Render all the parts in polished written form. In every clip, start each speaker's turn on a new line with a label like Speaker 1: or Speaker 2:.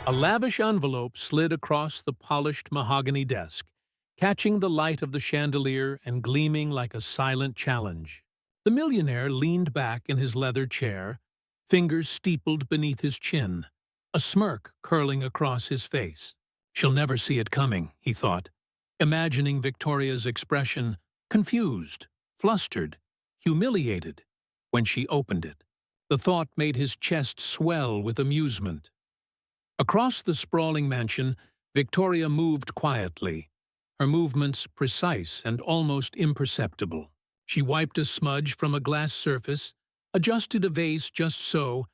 Speaker 1: A lavish envelope slid across the polished mahogany desk, catching the light of the chandelier and gleaming like a silent challenge. The millionaire leaned back in his leather chair, fingers steepled beneath his chin, a smirk curling across his face. She'll never see it coming, he thought, imagining Victoria's expression, confused, flustered, humiliated, when she opened it. The thought made his chest swell with amusement. Across the sprawling mansion, Victoria moved quietly, her movements precise and almost imperceptible. She wiped a smudge from a glass surface, adjusted a vase just so,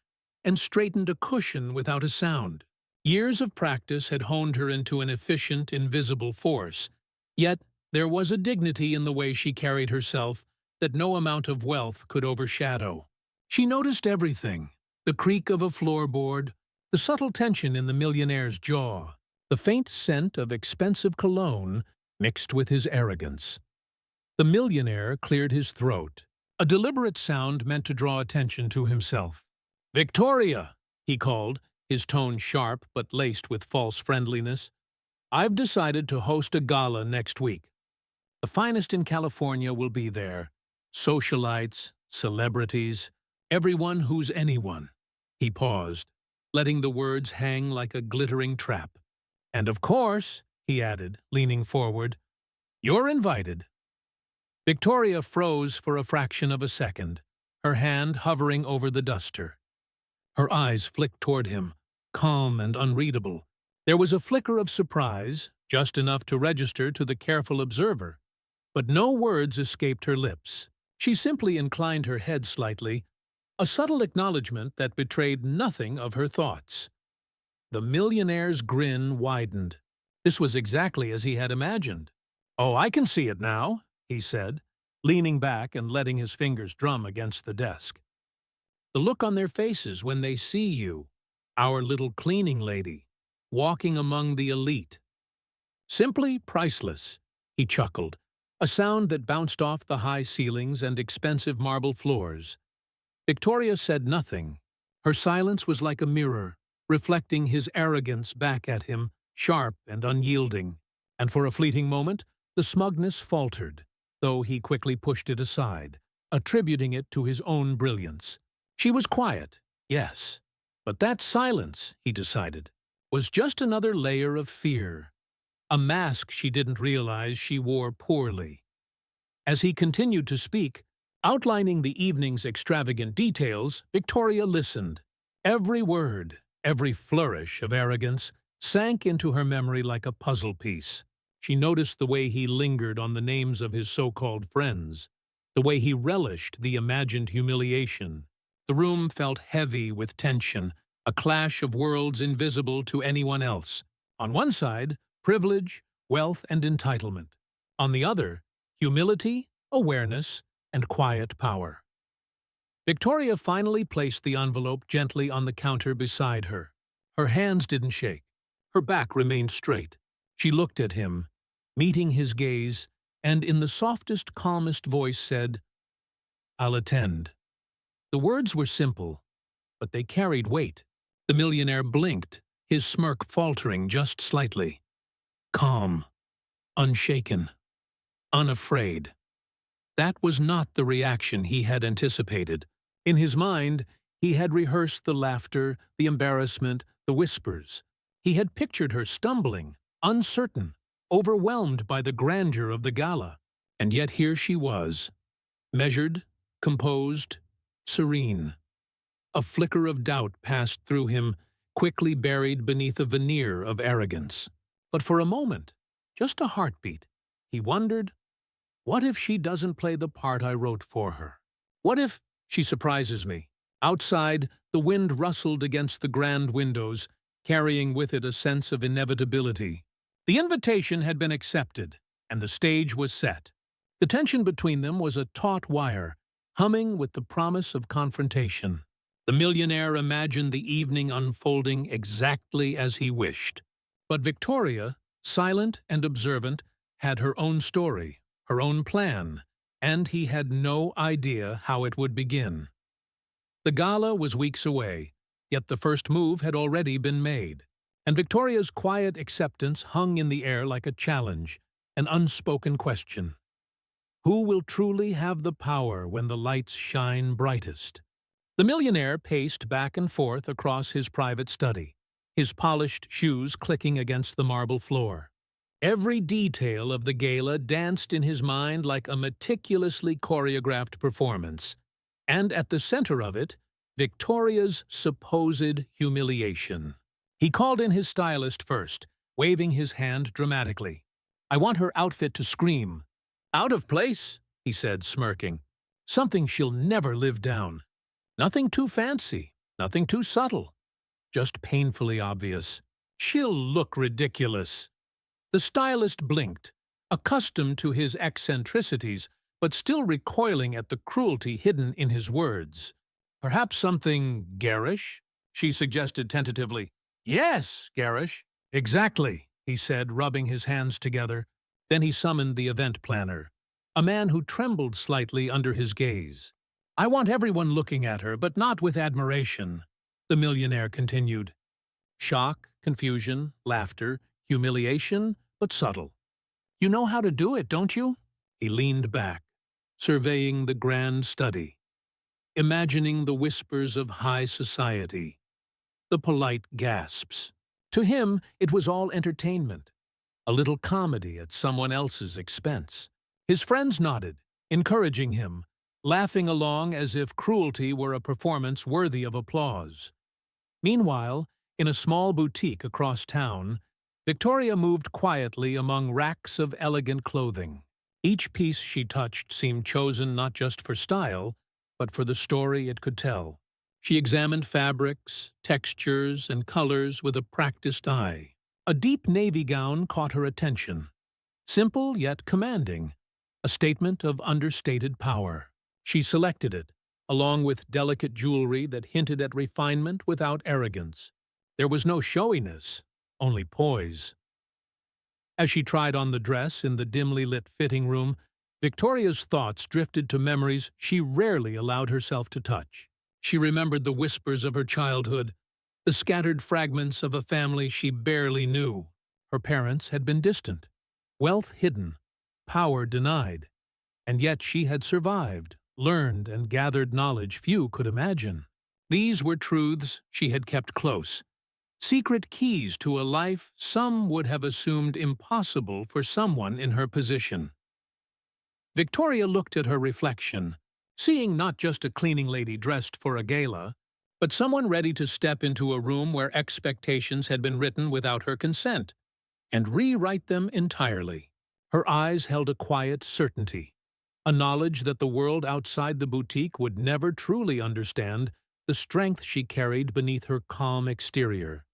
Speaker 1: and straightened a cushion without a sound. Years of practice had honed her into an efficient, invisible force, yet there was a dignity in the way she carried herself that no amount of wealth could overshadow. She noticed everything: the creak of a floorboard, the subtle tension in the millionaire's jaw, the faint scent of expensive cologne mixed with his arrogance. The millionaire cleared his throat, a deliberate sound meant to draw attention to himself. "Victoria," he called, his tone sharp but laced with false friendliness, "I've decided to host a gala next week. The finest in California will be there. Socialites, celebrities, everyone who's anyone." He paused, letting the words hang like a glittering trap. "And of course," he added, leaning forward, "you're invited." Victoria froze for a fraction of a second, her hand hovering over the duster. Her eyes flicked toward him, calm and unreadable. There was a flicker of surprise, just enough to register to the careful observer, but no words escaped her lips. She simply inclined her head slightly, a subtle acknowledgement that betrayed nothing of her thoughts. The millionaire's grin widened. This was exactly as he had imagined. "Oh, I can see it now," he said, leaning back and letting his fingers drum against the desk. "The look on their faces when they see you, our little cleaning lady, walking among the elite. Simply priceless," he chuckled, a sound that bounced off the high ceilings and expensive marble floors. Victoria said nothing. Her silence was like a mirror, reflecting his arrogance back at him, sharp and unyielding. And for a fleeting moment, the smugness faltered, though he quickly pushed it aside, attributing it to his own brilliance. She was quiet, yes, but that silence, he decided, was just another layer of fear, a mask she didn't realize she wore poorly. As he continued to speak, outlining the evening's extravagant details, Victoria listened. Every word, every flourish of arrogance sank into her memory like a puzzle piece. She noticed the way he lingered on the names of his so-called friends, the way he relished the imagined humiliation. The room felt heavy with tension, a clash of worlds invisible to anyone else. On one side, privilege, wealth, and entitlement. On the other, humility, awareness, and quiet power. Victoria finally placed the envelope gently on the counter beside her. Her hands didn't shake. Her back remained straight. She looked at him, meeting his gaze, and in the softest, calmest voice said, "I'll attend." The words were simple, but they carried weight. The millionaire blinked, his smirk faltering just slightly. Calm, unshaken, unafraid. That was not the reaction he had anticipated. In his mind, he had rehearsed the laughter, the embarrassment, the whispers. He had pictured her stumbling, uncertain, overwhelmed by the grandeur of the gala. And yet here she was, measured, composed, serene. A flicker of doubt passed through him, quickly buried beneath a veneer of arrogance. But for a moment, just a heartbeat, he wondered, what if she doesn't play the part I wrote for her? What if she surprises me? Outside, the wind rustled against the grand windows, carrying with it a sense of inevitability. The invitation had been accepted, and the stage was set. The tension between them was a taut wire, humming with the promise of confrontation. The millionaire imagined the evening unfolding exactly as he wished. But Victoria, silent and observant, had her own story, her own plan, and he had no idea how it would begin. The gala was weeks away, yet the first move had already been made. and Victoria's quiet acceptance hung in the air like a challenge, an unspoken question. Who will truly have the power when the lights shine brightest? The millionaire paced back and forth across his private study, his polished shoes clicking against the marble floor. Every detail of the gala danced in his mind like a meticulously choreographed performance, and at the center of it, Victoria's supposed humiliation. He called in his stylist first, waving his hand dramatically. "I want her outfit to scream." "Out of place," he said, smirking. "Something she'll never live down. Nothing too fancy, nothing too subtle. Just painfully obvious. She'll look ridiculous." The stylist blinked, accustomed to his eccentricities, but still recoiling at the cruelty hidden in his words. "Perhaps something garish?" she suggested tentatively. "Yes, garish." "Exactly," he said, rubbing his hands together. Then he summoned the event planner, a man who trembled slightly under his gaze. "I want everyone looking at her, but not with admiration," the millionaire continued. "Shock, confusion, laughter, humiliation, but subtle. You know how to do it, don't you?" He leaned back, surveying the grand study, imagining the whispers of high society, the polite gasps. To him, it was all entertainment, a little comedy at someone else's expense. His friends nodded, encouraging him, laughing along as if cruelty were a performance worthy of applause. Meanwhile, in a small boutique across town, Victoria moved quietly among racks of elegant clothing. Each piece she touched seemed chosen not just for style, but for the story it could tell. She examined fabrics, textures, and colors with a practiced eye. A deep navy gown caught her attention. Simple yet commanding, a statement of understated power. She selected it, along with delicate jewelry that hinted at refinement without arrogance. There was no showiness, only poise. As she tried on the dress in the dimly lit fitting room, Victoria's thoughts drifted to memories she rarely allowed herself to touch. She remembered the whispers of her childhood, the scattered fragments of a family she barely knew. Her parents had been distant, wealth hidden, power denied, and yet she had survived, learned, and gathered knowledge few could imagine. These were truths she had kept close, secret keys to a life some would have assumed impossible for someone in her position. Victoria looked at her reflection, seeing not just a cleaning lady dressed for a gala, but someone ready to step into a room where expectations had been written without her consent, and rewrite them entirely. Her eyes held a quiet certainty, a knowledge that the world outside the boutique would never truly understand the strength she carried beneath her calm exterior.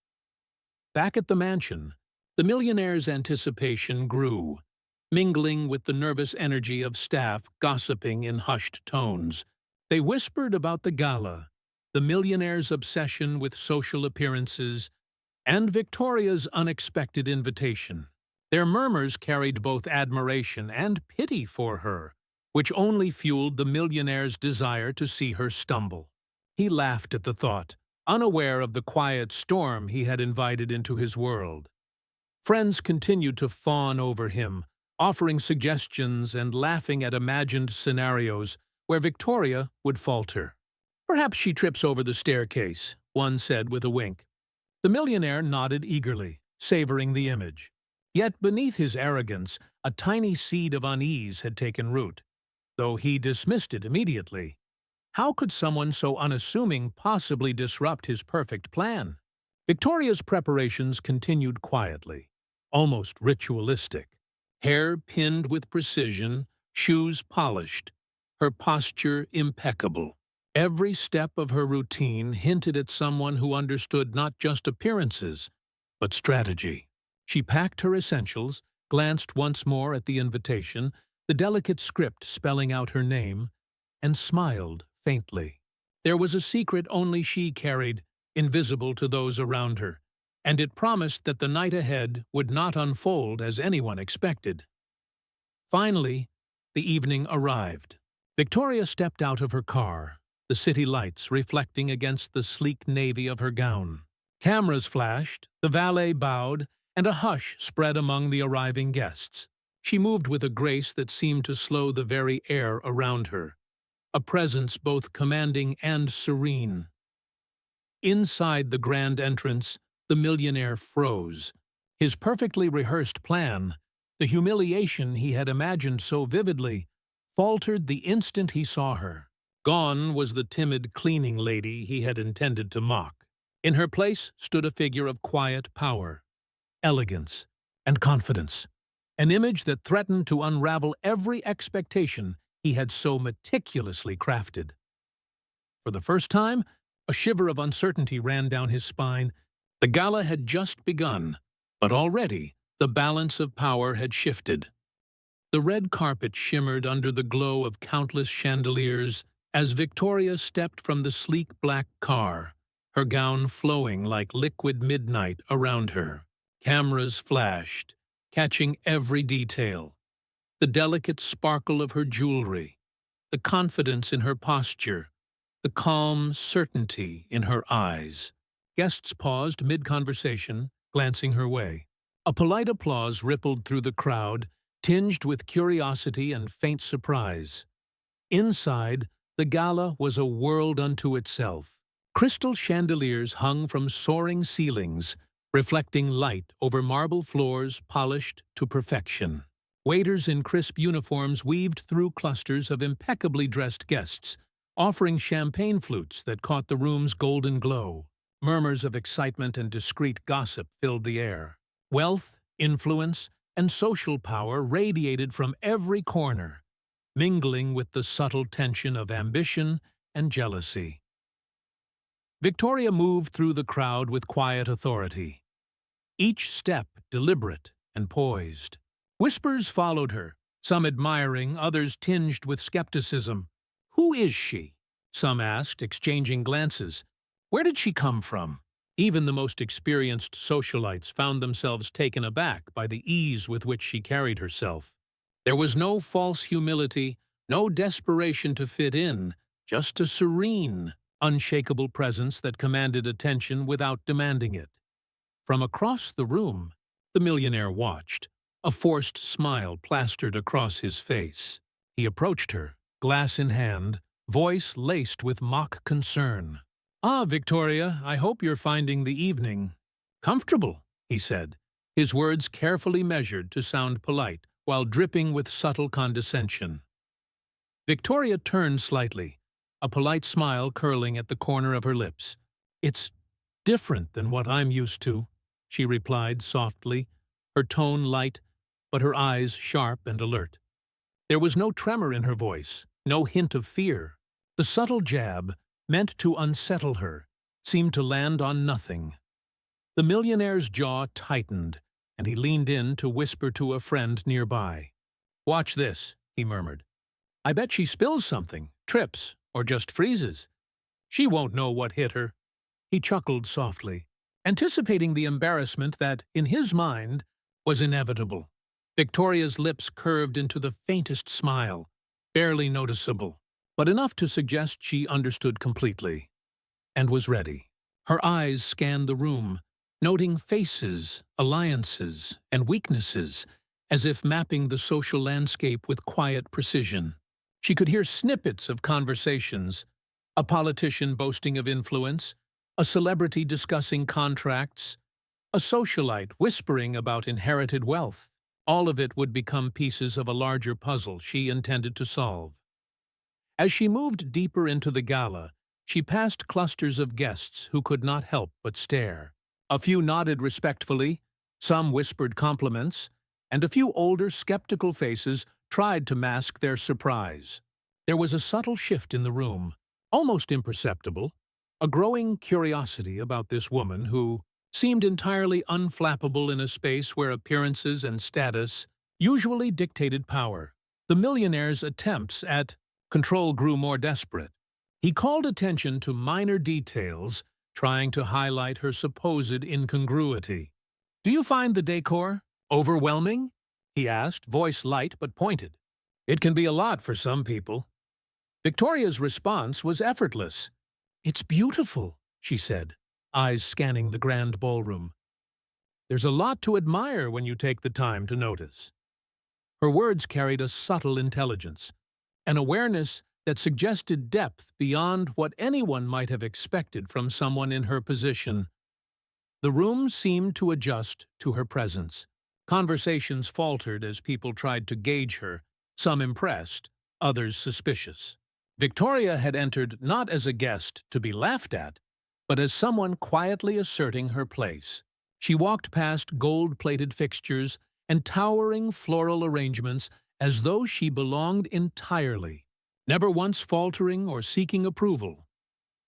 Speaker 1: Back at the mansion, the millionaire's anticipation grew, mingling with the nervous energy of staff gossiping in hushed tones. They whispered about the gala, the millionaire's obsession with social appearances, and Victoria's unexpected invitation. Their murmurs carried both admiration and pity for her, which only fueled the millionaire's desire to see her stumble. He laughed at the thought, unaware of the quiet storm he had invited into his world. Friends continued to fawn over him, offering suggestions and laughing at imagined scenarios where Victoria would falter. "Perhaps she trips over the staircase," one said with a wink. The millionaire nodded eagerly, savoring the image. Yet beneath his arrogance, a tiny seed of unease had taken root, though he dismissed it immediately. How could someone so unassuming possibly disrupt his perfect plan? Victoria's preparations continued quietly, almost ritualistic. Hair pinned with precision, shoes polished, her posture impeccable. Every step of her routine hinted at someone who understood not just appearances, but strategy. She packed her essentials, glanced once more at the invitation, the delicate script spelling out her name, and smiled faintly. There was a secret only she carried, invisible to those around her, and it promised that the night ahead would not unfold as anyone expected. Finally, the evening arrived. Victoria stepped out of her car, the city lights reflecting against the sleek navy of her gown. Cameras flashed, the valet bowed, and a hush spread among the arriving guests. She moved with a grace that seemed to slow the very air around her, a presence both commanding and serene. Inside the grand entrance, the millionaire froze. His perfectly rehearsed plan, the humiliation he had imagined so vividly, faltered the instant he saw her. Gone was the timid cleaning lady he had intended to mock. In her place stood a figure of quiet power, elegance, and confidence, an image that threatened to unravel every expectation he had so meticulously crafted. For the first time, a shiver of uncertainty ran down his spine. The gala had just begun, but already the balance of power had shifted. The red carpet shimmered under the glow of countless chandeliers as Victoria stepped from the sleek black car, her gown flowing like liquid midnight around her. Cameras flashed, catching every detail. The delicate sparkle of her jewelry, the confidence in her posture, the calm certainty in her eyes. Guests paused mid-conversation, glancing her way. A polite applause rippled through the crowd, tinged with curiosity and faint surprise. Inside, the gala was a world unto itself. Crystal chandeliers hung from soaring ceilings, reflecting light over marble floors polished to perfection. Waiters in crisp uniforms weaved through clusters of impeccably dressed guests, offering champagne flutes that caught the room's golden glow. Murmurs of excitement and discreet gossip filled the air. Wealth, influence, and social power radiated from every corner, mingling with the subtle tension of ambition and jealousy. Victoria moved through the crowd with quiet authority, each step deliberate and poised. Whispers followed her, some admiring, others tinged with skepticism. "Who is she?" some asked, exchanging glances. "Where did she come from?" Even the most experienced socialites found themselves taken aback by the ease with which she carried herself. There was no false humility, no desperation to fit in, just a serene, unshakable presence that commanded attention without demanding it. From across the room, the millionaire watched, a forced smile plastered across his face. He approached her, glass in hand, voice laced with mock concern. "Ah, Victoria, I hope you're finding the evening comfortable," he said, his words carefully measured to sound polite, while dripping with subtle condescension. Victoria turned slightly, a polite smile curling at the corner of her lips. "It's different than what I'm used to," she replied softly, her tone light, but her eyes sharp and alert. There was no tremor in her voice, no hint of fear. The subtle jab, meant to unsettle her, seemed to land on nothing. The millionaire's jaw tightened, and he leaned in to whisper to a friend nearby. "Watch this," he murmured. "I bet she spills something, trips, or just freezes. She won't know what hit her." He chuckled softly, anticipating the embarrassment that, in his mind, was inevitable. Victoria's lips curved into the faintest smile, barely noticeable, but enough to suggest she understood completely, and was ready. Her eyes scanned the room, noting faces, alliances, and weaknesses, as if mapping the social landscape with quiet precision. She could hear snippets of conversations, a politician boasting of influence, a celebrity discussing contracts, a socialite whispering about inherited wealth. All of it would become pieces of a larger puzzle she intended to solve. As she moved deeper into the gala, she passed clusters of guests who could not help but stare. A few nodded respectfully, some whispered compliments, and a few older, skeptical faces tried to mask their surprise. There was a subtle shift in the room, almost imperceptible, a growing curiosity about this woman who seemed entirely unflappable in a space where appearances and status usually dictated power. The millionaire's attempts at control grew more desperate. He called attention to minor details, trying to highlight her supposed incongruity. "Do you find the decor overwhelming?" he asked, voice light but pointed. "It can be a lot for some people." Victoria's response was effortless. "It's beautiful," she said, eyes scanning the grand ballroom. "There's a lot to admire when you take the time to notice." Her words carried a subtle intelligence, an awareness that suggested depth beyond what anyone might have expected from someone in her position. The room seemed to adjust to her presence. Conversations faltered as people tried to gauge her, some impressed, others suspicious. Victoria had entered not as a guest to be laughed at, but as someone quietly asserting her place. She walked past gold-plated fixtures and towering floral arrangements as though she belonged entirely, never once faltering or seeking approval.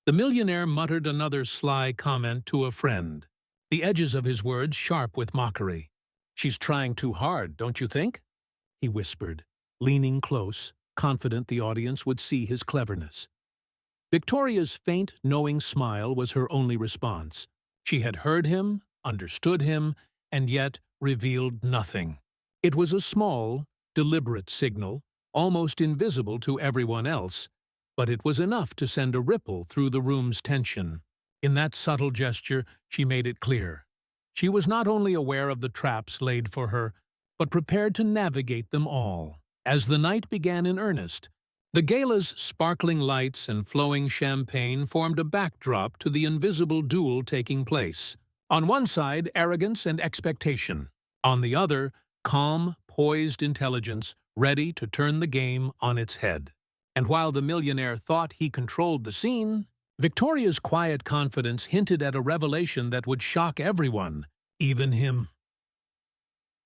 Speaker 1: The millionaire muttered another sly comment to a friend, the edges of his words sharp with mockery. "She's trying too hard, don't you think?" he whispered, leaning close, confident the audience would see his cleverness. Victoria's faint, knowing smile was her only response. She had heard him, understood him, and yet revealed nothing. It was a small, deliberate signal, almost invisible to everyone else, but it was enough to send a ripple through the room's tension. In that subtle gesture, she made it clear. She was not only aware of the traps laid for her, but prepared to navigate them all. As the night began in earnest, the gala's sparkling lights and flowing champagne formed a backdrop to the invisible duel taking place. On one side, arrogance and expectation. On the other, calm, poised intelligence, ready to turn the game on its head. And while the millionaire thought he controlled the scene, Victoria's quiet confidence hinted at a revelation that would shock everyone, even him.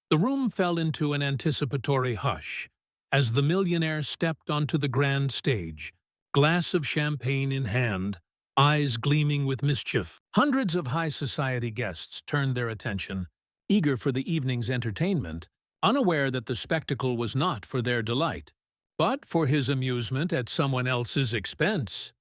Speaker 1: The room fell into an anticipatory hush as the millionaire stepped onto the grand stage, glass of champagne in hand, eyes gleaming with mischief. Hundreds of high society guests turned their attention, eager for the evening's entertainment, unaware that the spectacle was not for their delight, but for his amusement at someone else's expense.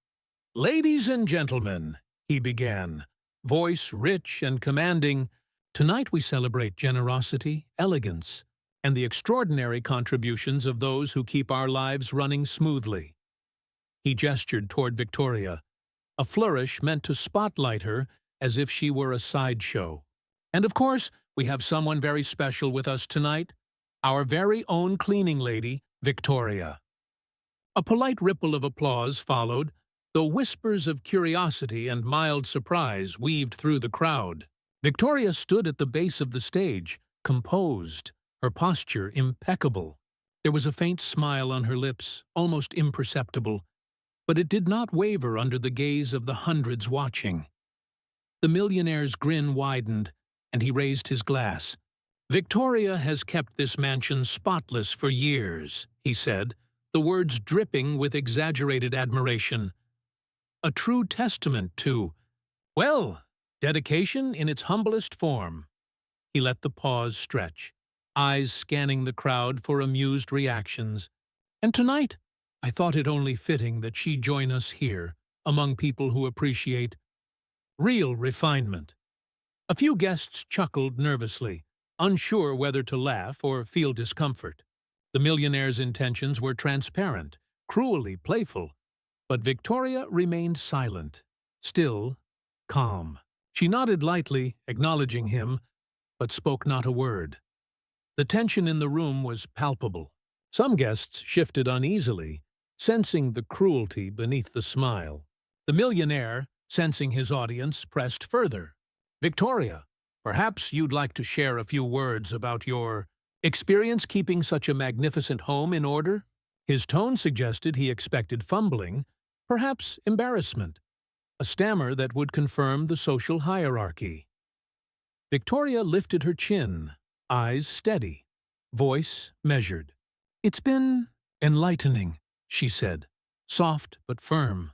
Speaker 1: "Ladies and gentlemen," he began, voice rich and commanding, "tonight we celebrate generosity, elegance, and the extraordinary contributions of those who keep our lives running smoothly." He gestured toward Victoria, a flourish meant to spotlight her as if she were a sideshow. "And of course, we have someone very special with us tonight, our very own cleaning lady, Victoria." A polite ripple of applause followed, though whispers of curiosity and mild surprise weaved through the crowd. Victoria stood at the base of the stage, composed, her posture impeccable. There was a faint smile on her lips, almost imperceptible, but it did not waver under the gaze of the hundreds watching. The millionaire's grin widened, and he raised his glass. "Victoria has kept this mansion spotless for years," he said, the words dripping with exaggerated admiration. "A true testament to, well, dedication in its humblest form." He let the pause stretch, eyes scanning the crowd for amused reactions. "And tonight, I thought it only fitting that she join us here, among people who appreciate real refinement." A few guests chuckled nervously, unsure whether to laugh or feel discomfort. The millionaire's intentions were transparent, cruelly playful, but Victoria remained silent, still, calm. She nodded lightly, acknowledging him, but spoke not a word. The tension in the room was palpable. Some guests shifted uneasily, sensing the cruelty beneath the smile. The millionaire, sensing his audience, pressed further. "Victoria, perhaps you'd like to share a few words about your experience keeping such a magnificent home in order?" His tone suggested he expected fumbling, perhaps embarrassment, a stammer that would confirm the social hierarchy. Victoria lifted her chin, eyes steady, voice measured. "It's been enlightening," she said, soft but firm,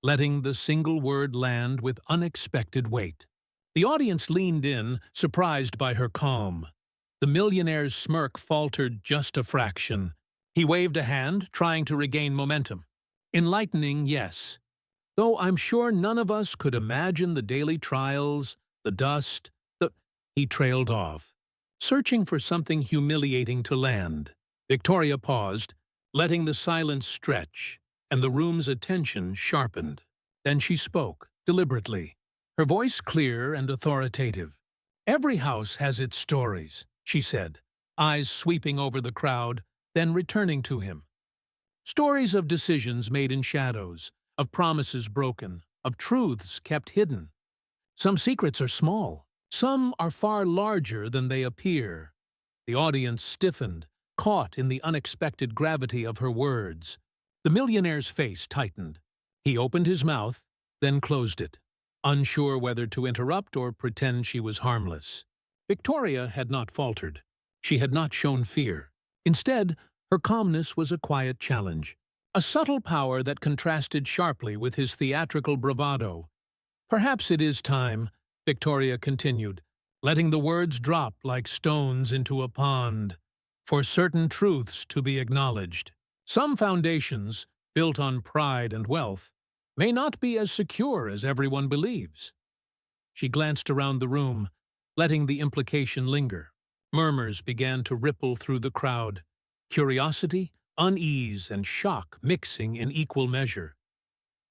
Speaker 1: letting the single word land with unexpected weight. The audience leaned in, surprised by her calm. The millionaire's smirk faltered just a fraction. He waved a hand, trying to regain momentum. "Enlightening, yes. Though I'm sure none of us could imagine the daily trials, the dust, the—" He trailed off, searching for something humiliating to land. Victoria paused, letting the silence stretch, and the room's attention sharpened. Then she spoke, deliberately. her voice clear and authoritative. "Every house has its stories," she said, eyes sweeping over the crowd, then returning to him. "Stories of decisions made in shadows, of promises broken, of truths kept hidden. Some secrets are small, some are far larger than they appear." The audience stiffened, caught in the unexpected gravity of her words. The millionaire's face tightened. He opened his mouth, then closed it, unsure whether to interrupt or pretend she was harmless. Victoria had not faltered. She had not shown fear. Instead, her calmness was a quiet challenge, a subtle power that contrasted sharply with his theatrical bravado. "Perhaps it is time," Victoria continued, letting the words drop like stones into a pond, "for certain truths to be acknowledged. Some foundations, built on pride and wealth, may not be as secure as everyone believes." She glanced around the room, letting the implication linger. Murmurs began to ripple through the crowd, curiosity, unease, and shock mixing in equal measure.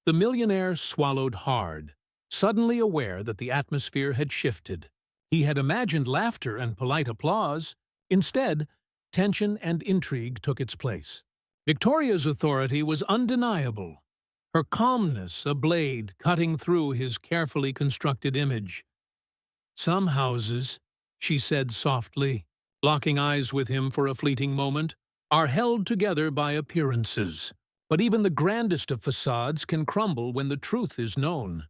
Speaker 1: The millionaire swallowed hard, suddenly aware that the atmosphere had shifted. He had imagined laughter and polite applause. Instead, tension and intrigue took its place. Victoria's authority was undeniable, her calmness a blade cutting through his carefully constructed image. "Some houses," she said softly, locking eyes with him for a fleeting moment, "are held together by appearances. But even the grandest of facades can crumble when the truth is known."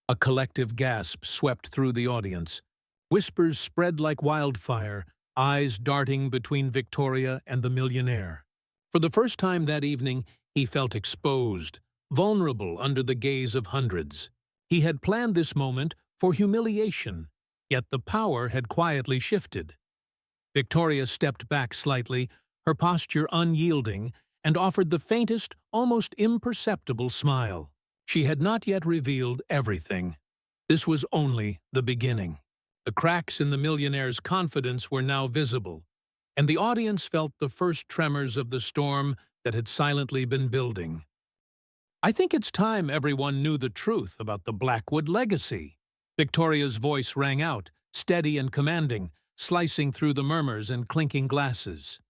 Speaker 1: A collective gasp swept through the audience. Whispers spread like wildfire, eyes darting between Victoria and the millionaire. For the first time that evening, he felt exposed, vulnerable under the gaze of hundreds. He had planned this moment for humiliation, yet the power had quietly shifted. Victoria stepped back slightly, her posture unyielding, and offered the faintest, almost imperceptible smile. She had not yet revealed everything. This was only the beginning. The cracks in the millionaire's confidence were now visible, and the audience felt the first tremors of the storm that had silently been building. "I think it's time everyone knew the truth about the Blackwood legacy." Victoria's voice rang out, steady and commanding, slicing through the murmurs and clinking glasses.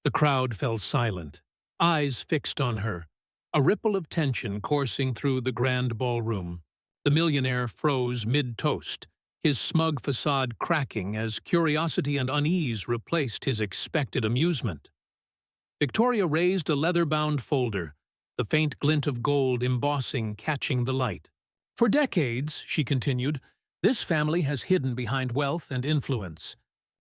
Speaker 1: The crowd fell silent, eyes fixed on her, a ripple of tension coursing through the grand ballroom. The millionaire froze mid-toast, his smug facade cracking as curiosity and unease replaced his expected amusement. Victoria raised a leather-bound folder, the faint glint of gold embossing catching the light. "For decades," she continued, "this family has hidden behind wealth and influence,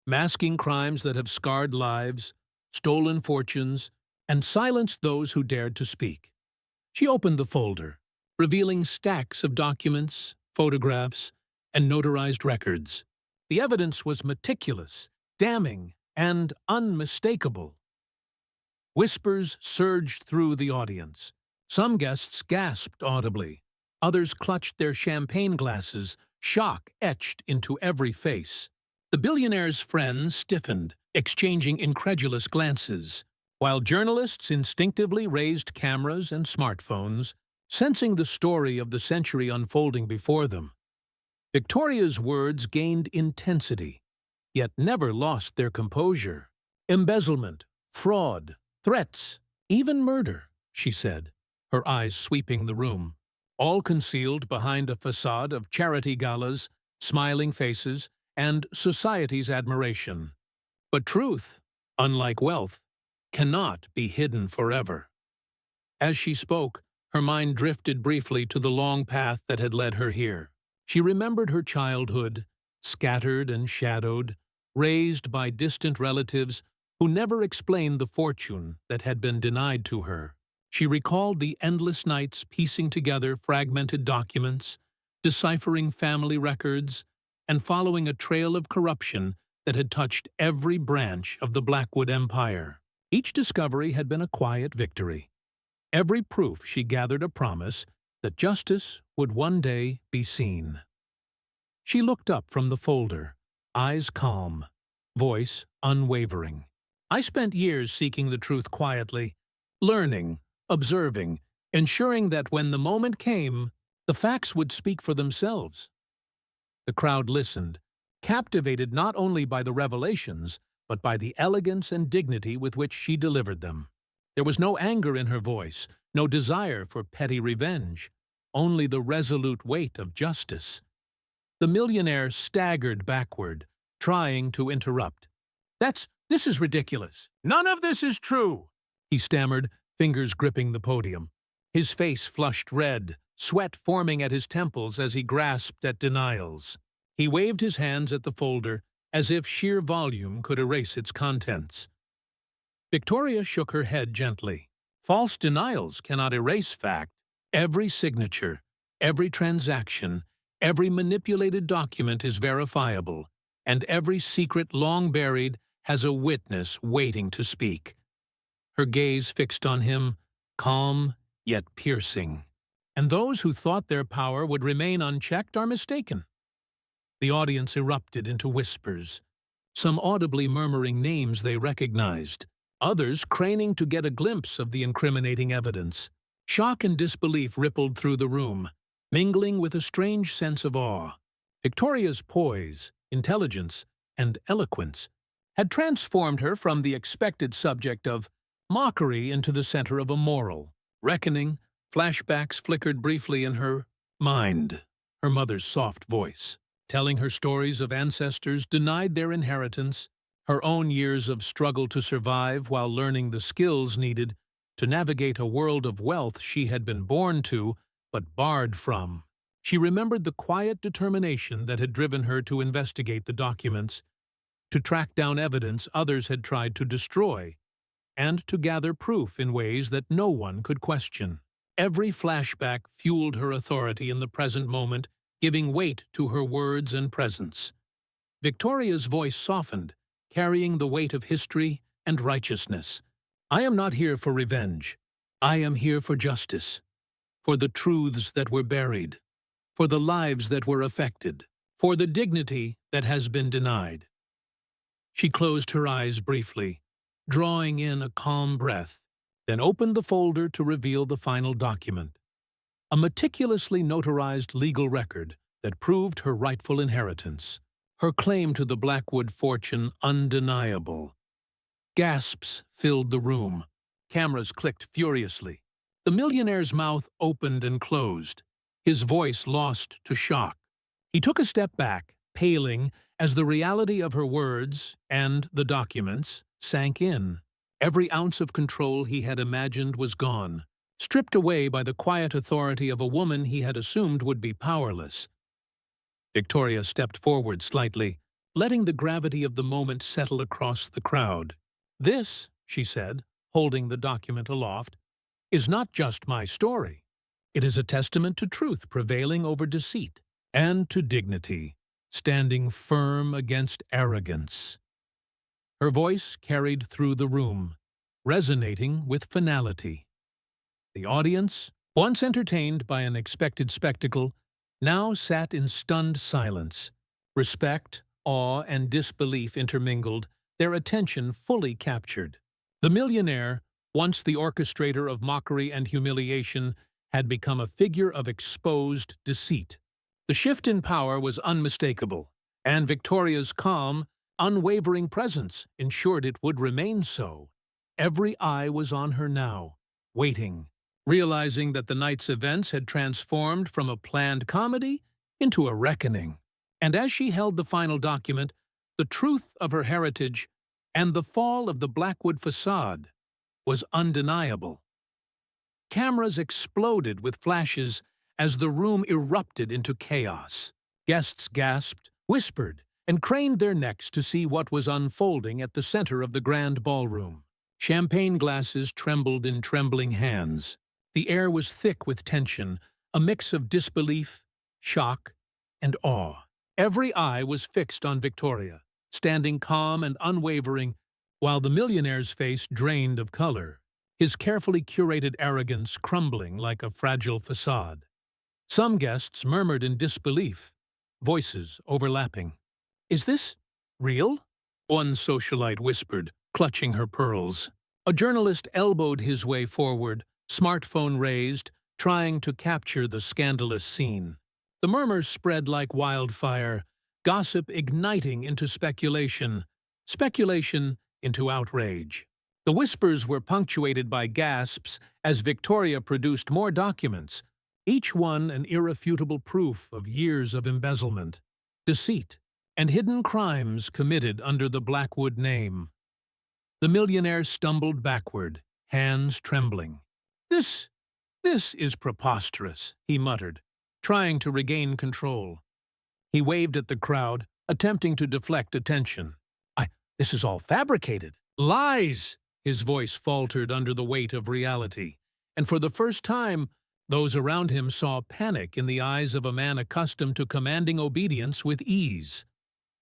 Speaker 1: masking crimes that have scarred lives, stolen fortunes, and silenced those who dared to speak." She opened the folder, revealing stacks of documents, photographs, and notarized records. The evidence was meticulous, damning, and unmistakable. Whispers surged through the audience. Some guests gasped audibly. Others clutched their champagne glasses, shock etched into every face. The billionaire's friends stiffened, exchanging incredulous glances, while journalists instinctively raised cameras and smartphones, sensing the story of the century unfolding before them. Victoria's words gained intensity, yet never lost their composure. "Embezzlement, fraud, threats, even murder," she said, her eyes sweeping the room, "all concealed behind a facade of charity galas, smiling faces, and society's admiration. But truth, unlike wealth, cannot be hidden forever." As she spoke, her mind drifted briefly to the long path that had led her here. She remembered her childhood, scattered and shadowed, raised by distant relatives who never explained the fortune that had been denied to her. She recalled the endless nights piecing together fragmented documents, deciphering family records, and following a trail of corruption that had touched every branch of the Blackwood empire. Each discovery had been a quiet victory. Every proof she gathered a promise that justice would one day be seen. She looked up from the folder, eyes calm, voice unwavering. "I spent years seeking the truth quietly, learning, observing, ensuring that when the moment came, the facts would speak for themselves. The crowd listened, captivated not only by the revelations, but by the elegance and dignity with which she delivered them. There was no anger in her voice, no desire for petty revenge, only the resolute weight of justice. The millionaire staggered backward, trying to interrupt. This is ridiculous. None of this is true, he stammered, fingers gripping the podium. His face flushed red, sweat forming at his temples as he grasped at denials. He waved his hands at the folder, as if sheer volume could erase its contents. Victoria shook her head gently. False denials cannot erase fact. Every signature, every transaction, every manipulated document is verifiable, and every secret long buried has a witness waiting to speak. Her gaze fixed on him, calm yet piercing. And those who thought their power would remain unchecked are mistaken. The audience erupted into whispers, some audibly murmuring names they recognized, others craning to get a glimpse of the incriminating evidence. Shock and disbelief rippled through the room, mingling with a strange sense of awe. Victoria's poise, intelligence, and eloquence had transformed her from the expected subject of mockery into the center of a moral reckoning. Flashbacks flickered briefly in her mind. Her mother's soft voice, telling her stories of ancestors denied their inheritance, her own years of struggle to survive while learning the skills needed to navigate a world of wealth she had been born to but barred from. She remembered the quiet determination that had driven her to investigate the documents, to track down evidence others had tried to destroy, and to gather proof in ways that no one could question. Every flashback fueled her authority in the present moment, giving weight to her words and presence. Victoria's voice softened, carrying the weight of history and righteousness. I am not here for revenge. I am here for justice, for the truths that were buried, for the lives that were affected, for the dignity that has been denied. She closed her eyes briefly, drawing in a calm breath, then opened the folder to reveal the final document, a meticulously notarized legal record that proved her rightful inheritance, her claim to the Blackwood fortune undeniable. Gasps filled the room. Cameras clicked furiously. The millionaire's mouth opened and closed, his voice lost to shock. He took a step back, paling, as the reality of her words and the documents sank in. Every ounce of control he had imagined was gone, stripped away by the quiet authority of a woman he had assumed would be powerless. Victoria stepped forward slightly, letting the gravity of the moment settle across the crowd. This, she said, holding the document aloft, is not just my story. It is a testament to truth prevailing over deceit, and to dignity, standing firm against arrogance. Her voice carried through the room, resonating with finality. The audience, once entertained by an expected spectacle, now sat in stunned silence. Respect, awe, and disbelief intermingled, their attention fully captured. The millionaire, once the orchestrator of mockery and humiliation, had become a figure of exposed deceit. The shift in power was unmistakable, and Victoria's calm, unwavering presence ensured it would remain so. Every eye was on her now, waiting, realizing that the night's events had transformed from a planned comedy into a reckoning. And as she held the final document, the truth of her heritage and the fall of the Blackwood facade was undeniable. Cameras exploded with flashes as the room erupted into chaos. Guests gasped, whispered, and craned their necks to see what was unfolding at the center of the grand ballroom. Champagne glasses trembled in trembling hands. The air was thick with tension, a mix of disbelief, shock, and awe. Every eye was fixed on Victoria, standing calm and unwavering, while the millionaire's face drained of color, his carefully curated arrogance crumbling like a fragile facade. Some guests murmured in disbelief, voices overlapping. "Is this real?" one socialite whispered, clutching her pearls. A journalist elbowed his way forward, smartphone raised, trying to capture the scandalous scene. The murmurs spread like wildfire, gossip igniting into speculation, speculation into outrage. The whispers were punctuated by gasps as Victoria produced more documents, each one an irrefutable proof of years of embezzlement, deceit, and hidden crimes committed under the Blackwood name. The millionaire stumbled backward, hands trembling. This is preposterous," he muttered, trying to regain control. He waved at the crowd, attempting to deflect attention. This is all fabricated. Lies! His voice faltered under the weight of reality, and for the first time, those around him saw panic in the eyes of a man accustomed to commanding obedience with ease.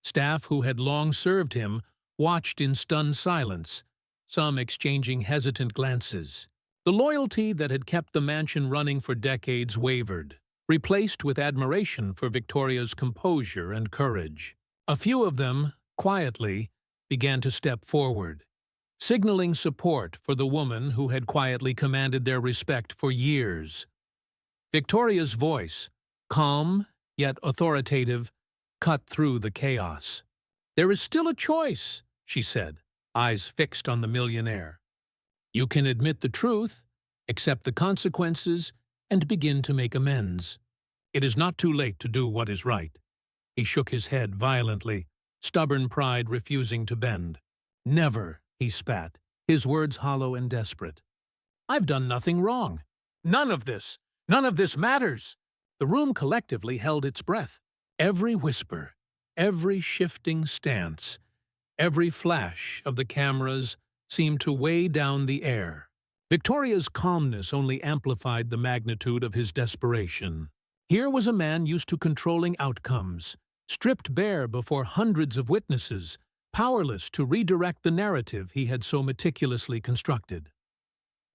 Speaker 1: Staff who had long served him watched in stunned silence, some exchanging hesitant glances. The loyalty that had kept the mansion running for decades wavered, replaced with admiration for Victoria's composure and courage. A few of them, quietly, began to step forward, signaling support for the woman who had quietly commanded their respect for years. Victoria's voice, calm yet authoritative, cut through the chaos. "There is still a choice," she said, eyes fixed on the millionaire. "You can admit the truth, accept the consequences, and begin to make amends. It is not too late to do what is right." He shook his head violently, stubborn pride refusing to bend. "Never," he spat, his words hollow and desperate. "I've done nothing wrong. None of this matters." The room collectively held its breath. Every whisper, every shifting stance, every flash of the cameras seemed to weigh down the air. Victoria's calmness only amplified the magnitude of his desperation. Here was a man used to controlling outcomes, stripped bare before hundreds of witnesses, powerless to redirect the narrative he had so meticulously constructed.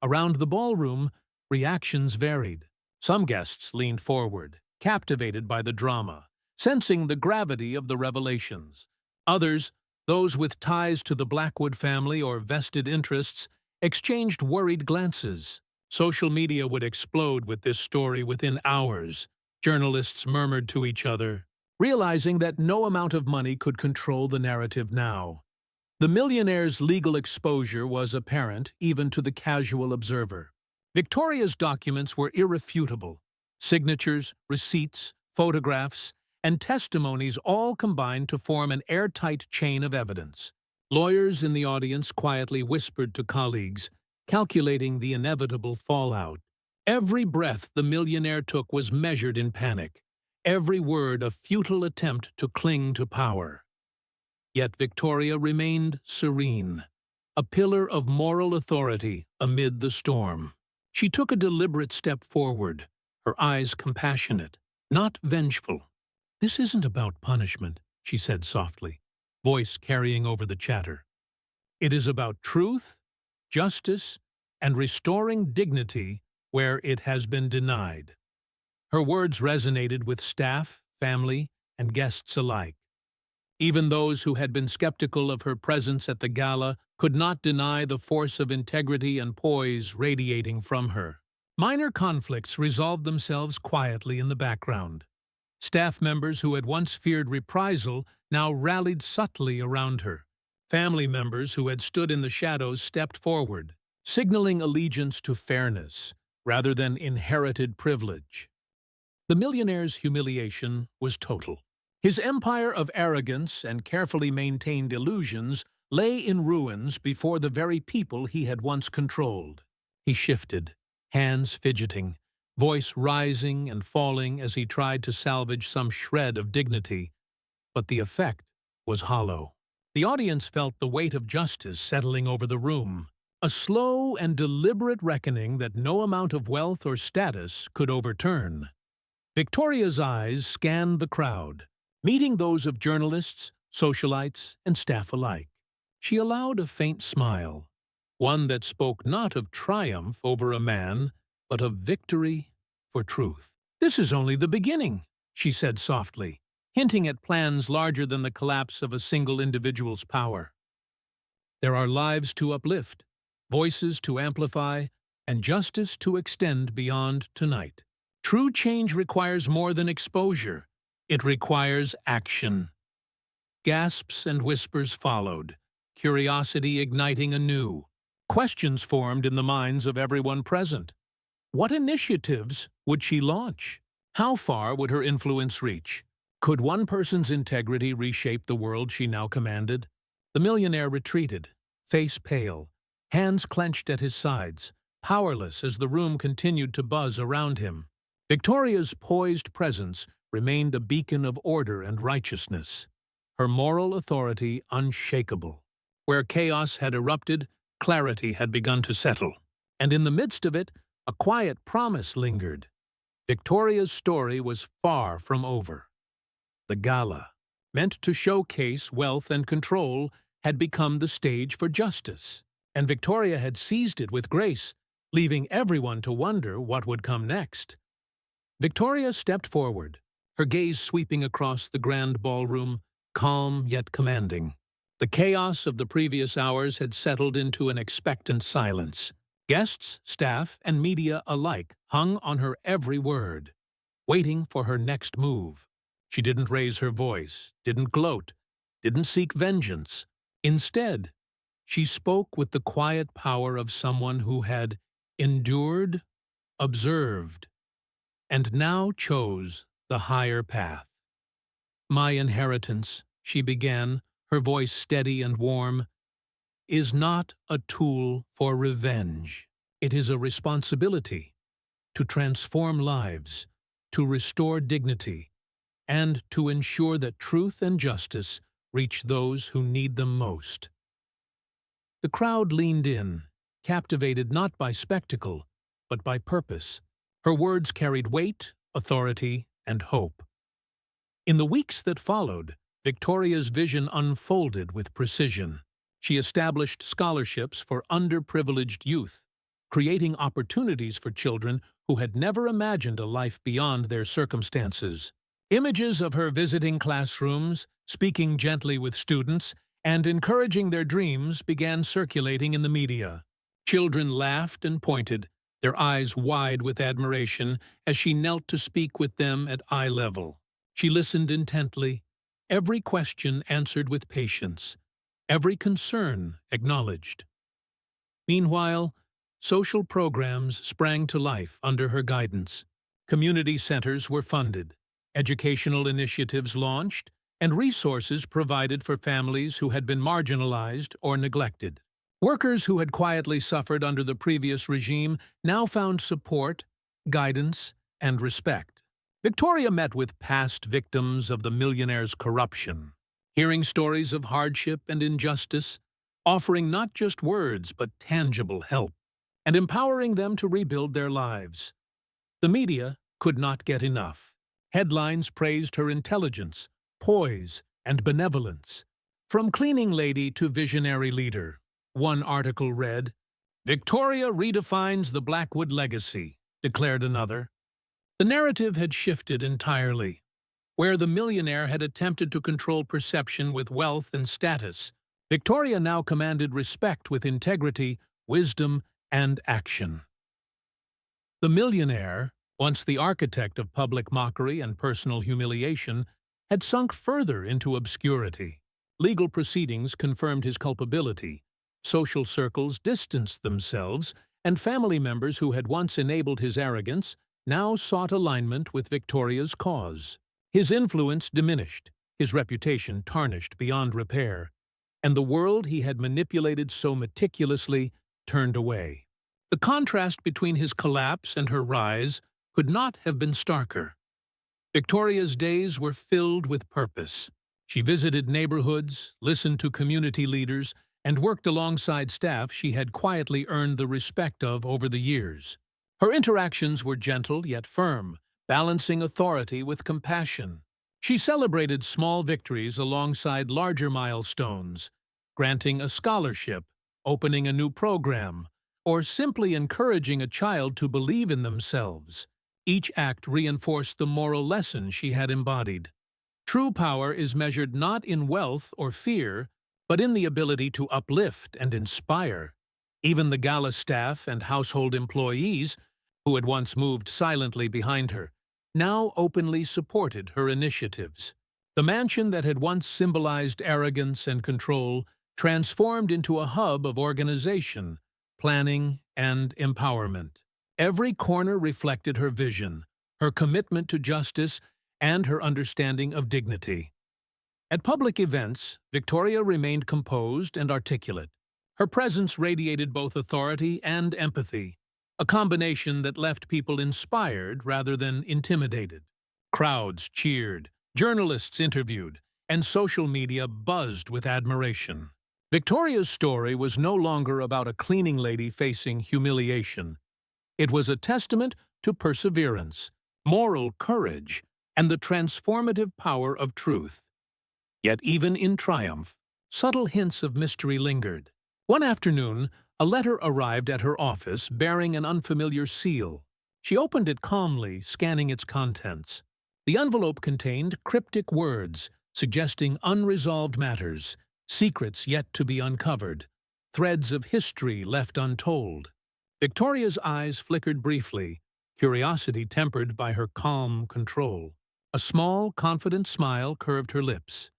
Speaker 1: Around the ballroom, reactions varied. Some guests leaned forward, captivated by the drama, sensing the gravity of the revelations. Others, those with ties to the Blackwood family or vested interests, exchanged worried glances. Social media would explode with this story within hours. Journalists murmured to each other, realizing that no amount of money could control the narrative now. The millionaire's legal exposure was apparent even to the casual observer. Victoria's documents were irrefutable. Signatures, receipts, photographs, and testimonies all combined to form an airtight chain of evidence. Lawyers in the audience quietly whispered to colleagues, calculating the inevitable fallout. Every breath the millionaire took was measured in panic, every word a futile attempt to cling to power. Yet Victoria remained serene, a pillar of moral authority amid the storm. She took a deliberate step forward, her eyes compassionate, not vengeful. "This isn't about punishment," she said softly, voice carrying over the chatter. "It is about truth, justice, and restoring dignity where it has been denied." Her words resonated with staff, family, and guests alike. Even those who had been skeptical of her presence at the gala could not deny the force of integrity and poise radiating from her. Minor conflicts resolved themselves quietly in the background. Staff members who had once feared reprisal now rallied subtly around her. Family members who had stood in the shadows stepped forward, signaling allegiance to fairness rather than inherited privilege. The millionaire's humiliation was total. His empire of arrogance and carefully maintained illusions lay in ruins before the very people he had once controlled. He shifted, hands fidgeting, voice rising and falling as he tried to salvage some shred of dignity, but the effect was hollow. The audience felt the weight of justice settling over the room, a slow and deliberate reckoning that no amount of wealth or status could overturn. Victoria's eyes scanned the crowd, meeting those of journalists, socialites, and staff alike. She allowed a faint smile, one that spoke not of triumph over a man, but of victory for truth. "This is only the beginning," she said softly, hinting at plans larger than the collapse of a single individual's power. "There are lives to uplift, voices to amplify, and justice to extend beyond tonight." True change requires more than exposure. It requires action. Gasps and whispers followed, curiosity igniting anew. Questions formed in the minds of everyone present. What initiatives would she launch? How far would her influence reach? Could one person's integrity reshape the world she now commanded? The millionaire retreated, face pale, hands clenched at his sides, powerless as the room continued to buzz around him. Victoria's poised presence remained a beacon of order and righteousness, her moral authority unshakable. Where chaos had erupted, clarity had begun to settle, and in the midst of it, a quiet promise lingered. Victoria's story was far from over. The Gala, meant to showcase wealth and control, had become the stage for justice, and Victoria had seized it with grace, leaving everyone to wonder what would come next. Victoria stepped forward, her gaze sweeping across the grand ballroom, calm yet commanding. The chaos of the previous hours had settled into an expectant silence. Guests, staff, and media alike hung on her every word, waiting for her next move. She didn't raise her voice, didn't gloat, didn't seek vengeance. Instead, she spoke with the quiet power of someone who had endured, observed, and now chose the higher path. "My inheritance," she began, her voice steady and warm, "is not a tool for revenge. It is a responsibility to transform lives, to restore dignity, and to ensure that truth and justice reach those who need them most." The crowd leaned in, captivated not by spectacle, but by purpose. Her words carried weight, authority, and hope. In the weeks that followed, Victoria's vision unfolded with precision. She established scholarships for underprivileged youth, creating opportunities for children who had never imagined a life beyond their circumstances. Images of her visiting classrooms, speaking gently with students, and encouraging their dreams began circulating in the media. Children laughed and pointed, their eyes wide with admiration as she knelt to speak with them at eye level. She listened intently, every question answered with patience, every concern acknowledged. Meanwhile, social programs sprang to life under her guidance. Community centers were funded, educational initiatives launched, and resources provided for families who had been marginalized or neglected. Workers who had quietly suffered under the previous regime now found support, guidance, and respect. Victoria met with past victims of the millionaire's corruption, hearing stories of hardship and injustice, offering not just words but tangible help, and empowering them to rebuild their lives. The media could not get enough. Headlines praised her intelligence, poise, and benevolence. From cleaning lady to visionary leader, one article read, "Victoria redefines the Blackwood legacy," declared another. The narrative had shifted entirely. Where the millionaire had attempted to control perception with wealth and status, Victoria now commanded respect with integrity, wisdom, and action. The millionaire, once the architect of public mockery and personal humiliation, had sunk further into obscurity. Legal proceedings confirmed his culpability. Social circles distanced themselves, and family members who had once enabled his arrogance now sought alignment with Victoria's cause. His influence diminished, his reputation tarnished beyond repair, and the world he had manipulated so meticulously turned away. The contrast between his collapse and her rise could not have been starker. Victoria's days were filled with purpose. She visited neighborhoods, listened to community leaders, and worked alongside staff she had quietly earned the respect of over the years. Her interactions were gentle yet firm, balancing authority with compassion. She celebrated small victories alongside larger milestones, granting a scholarship, opening a new program, or simply encouraging a child to believe in themselves. Each act reinforced the moral lesson she had embodied. True power is measured not in wealth or fear, but in the ability to uplift and inspire. Even the Gala staff and household employees who had once moved silently behind her, now openly supported her initiatives. The mansion that had once symbolized arrogance and control transformed into a hub of organization, planning, and empowerment. Every corner reflected her vision, her commitment to justice, and her understanding of dignity. At public events, Victoria remained composed and articulate. Her presence radiated both authority and empathy, a combination that left people inspired rather than intimidated. Crowds cheered, journalists interviewed, and social media buzzed with admiration. Victoria's story was no longer about a cleaning lady facing humiliation. It was a testament to perseverance, moral courage, and the transformative power of truth. Yet even in triumph, subtle hints of mystery lingered. One afternoon, a letter arrived at her office bearing an unfamiliar seal. She opened it calmly, scanning its contents. The envelope contained cryptic words, suggesting unresolved matters, secrets yet to be uncovered, threads of history left untold. Victoria's eyes flickered briefly, curiosity tempered by her calm control. A small, confident smile curved her lips.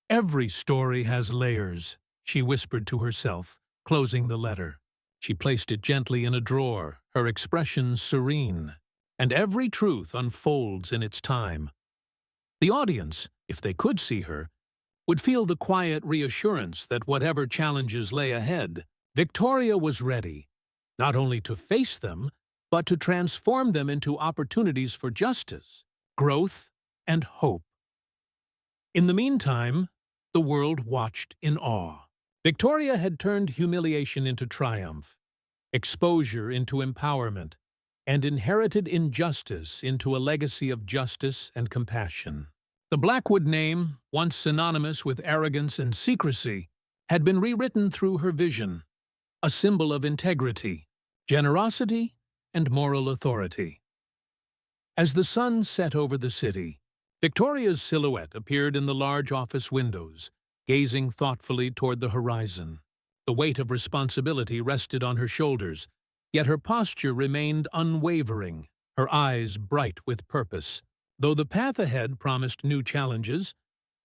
Speaker 1: "Every story has layers," she whispered to herself, closing the letter. She placed it gently in a drawer, her expression serene. And every truth unfolds in its time. The audience, if they could see her, would feel the quiet reassurance that whatever challenges lay ahead, Victoria was ready, not only to face them, but to transform them into opportunities for justice, growth, and hope. In the meantime, the world watched in awe. Victoria had turned humiliation into triumph, exposure into empowerment, and inherited injustice into a legacy of justice and compassion. The Blackwood name, once synonymous with arrogance and secrecy, had been rewritten through her vision, a symbol of integrity, generosity, and moral authority. As the sun set over the city, Victoria's silhouette appeared in the large office windows, gazing thoughtfully toward the horizon. The weight of responsibility rested on her shoulders, yet her posture remained unwavering, her eyes bright with purpose. Though the path ahead promised new challenges,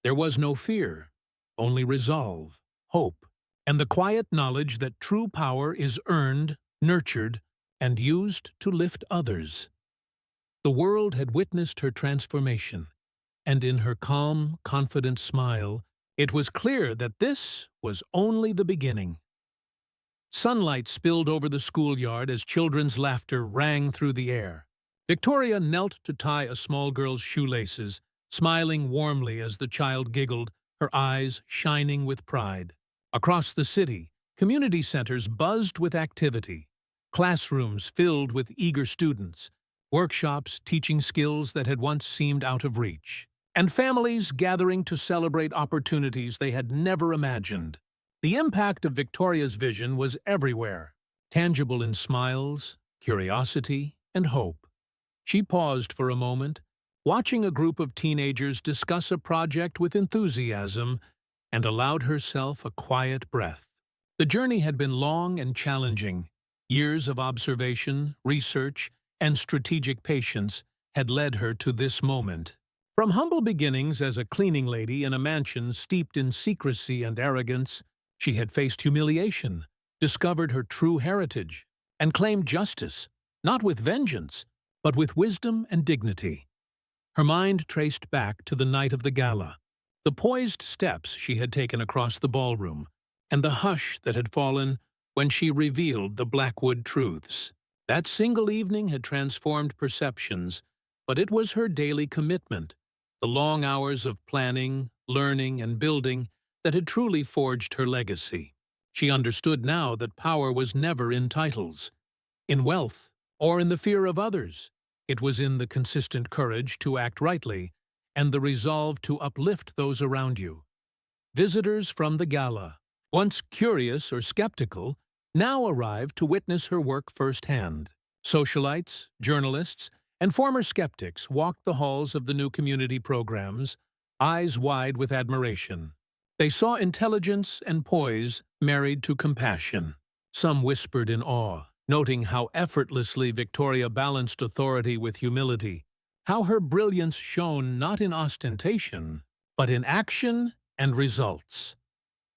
Speaker 1: there was no fear, only resolve, hope, and the quiet knowledge that true power is earned, nurtured, and used to lift others. The world had witnessed her transformation, and in her calm, confident smile, it was clear that this was only the beginning. Sunlight spilled over the schoolyard as children's laughter rang through the air. Victoria knelt to tie a small girl's shoelaces, smiling warmly as the child giggled, her eyes shining with pride. Across the city, community centers buzzed with activity, classrooms filled with eager students, workshops teaching skills that had once seemed out of reach, and families gathering to celebrate opportunities they had never imagined. The impact of Victoria's vision was everywhere, tangible in smiles, curiosity, and hope. She paused for a moment, watching a group of teenagers discuss a project with enthusiasm, and allowed herself a quiet breath. The journey had been long and challenging. Years of observation, research, and strategic patience had led her to this moment. From humble beginnings as a cleaning lady in a mansion steeped in secrecy and arrogance, she had faced humiliation, discovered her true heritage, and claimed justice, not with vengeance, but with wisdom and dignity. Her mind traced back to the night of the gala, the poised steps she had taken across the ballroom, and the hush that had fallen when she revealed the Blackwood truths. That single evening had transformed perceptions, but it was her daily commitment, the long hours of planning, learning, and building that had truly forged her legacy. She understood now that power was never in titles, in wealth, or in the fear of others. It was in the consistent courage to act rightly and the resolve to uplift those around you. Visitors from the gala, once curious or skeptical, now arrived to witness her work firsthand. Socialites, journalists, and former skeptics walked the halls of the new community programs, eyes wide with admiration. They saw intelligence and poise married to compassion. Some whispered in awe, noting how effortlessly Victoria balanced authority with humility, how her brilliance shone not in ostentation, but in action and results.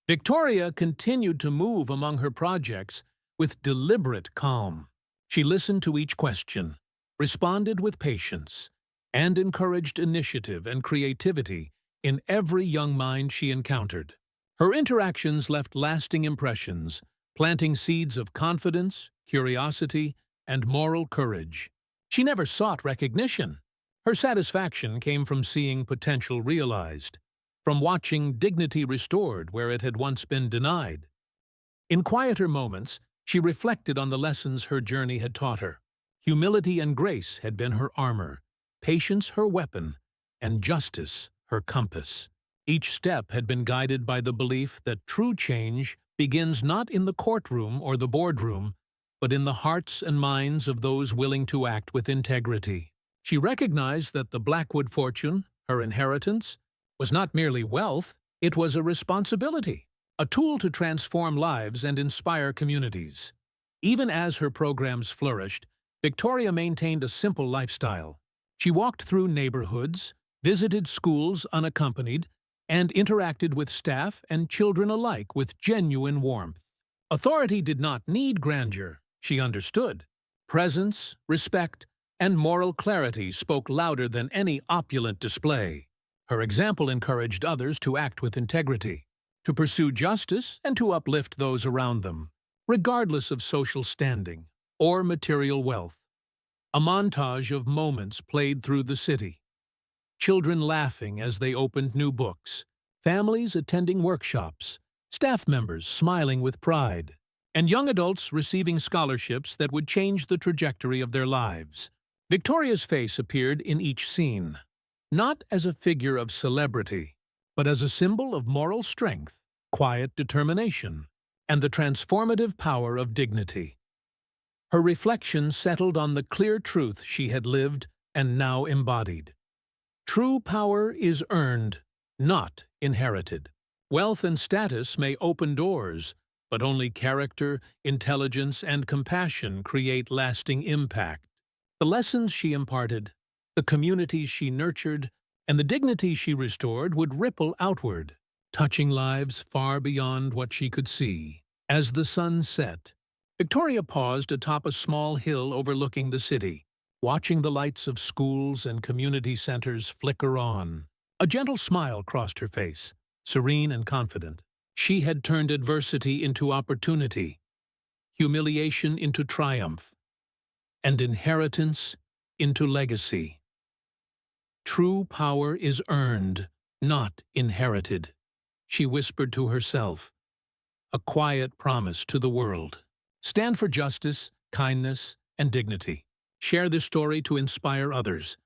Speaker 1: Victoria continued to move among her projects with deliberate calm. She listened to each question, responded with patience, and encouraged initiative and creativity in every young mind she encountered. Her interactions left lasting impressions, planting seeds of confidence, curiosity, and moral courage. She never sought recognition. Her satisfaction came from seeing potential realized, from watching dignity restored where it had once been denied. In quieter moments, she reflected on the lessons her journey had taught her. Humility and grace had been her armor, patience her weapon, and justice her compass. Each step had been guided by the belief that true change begins not in the courtroom or the boardroom, but in the hearts and minds of those willing to act with integrity. She recognized that the Blackwood fortune, her inheritance, was not merely wealth, it was a responsibility, a tool to transform lives and inspire communities. Even as her programs flourished, Victoria maintained a simple lifestyle. She walked through neighborhoods, visited schools unaccompanied, and interacted with staff and children alike with genuine warmth. Authority did not need grandeur, she understood. Presence, respect, and moral clarity spoke louder than any opulent display. Her example encouraged others to act with integrity, to pursue justice and to uplift those around them, regardless of social standing or material wealth. A montage of moments played through the city. Children laughing as they opened new books, families attending workshops, staff members smiling with pride, and young adults receiving scholarships that would change the trajectory of their lives. Victoria's face appeared in each scene, not as a figure of celebrity, but as a symbol of moral strength, quiet determination, and the transformative power of dignity. Her reflection settled on the clear truth she had lived and now embodied. True power is earned, not inherited. Wealth and status may open doors, but only character, intelligence, and compassion create lasting impact. The lessons she imparted, the communities she nurtured, and the dignity she restored would ripple outward, touching lives far beyond what she could see. As the sun set, Victoria paused atop a small hill overlooking the city, watching the lights of schools and community centers flicker on. A gentle smile crossed her face, serene and confident. She had turned adversity into opportunity, humiliation into triumph, and inheritance into legacy. True power is earned, not inherited, she whispered to herself, a quiet promise to the world. Stand for justice, kindness, and dignity. Share this story to inspire others,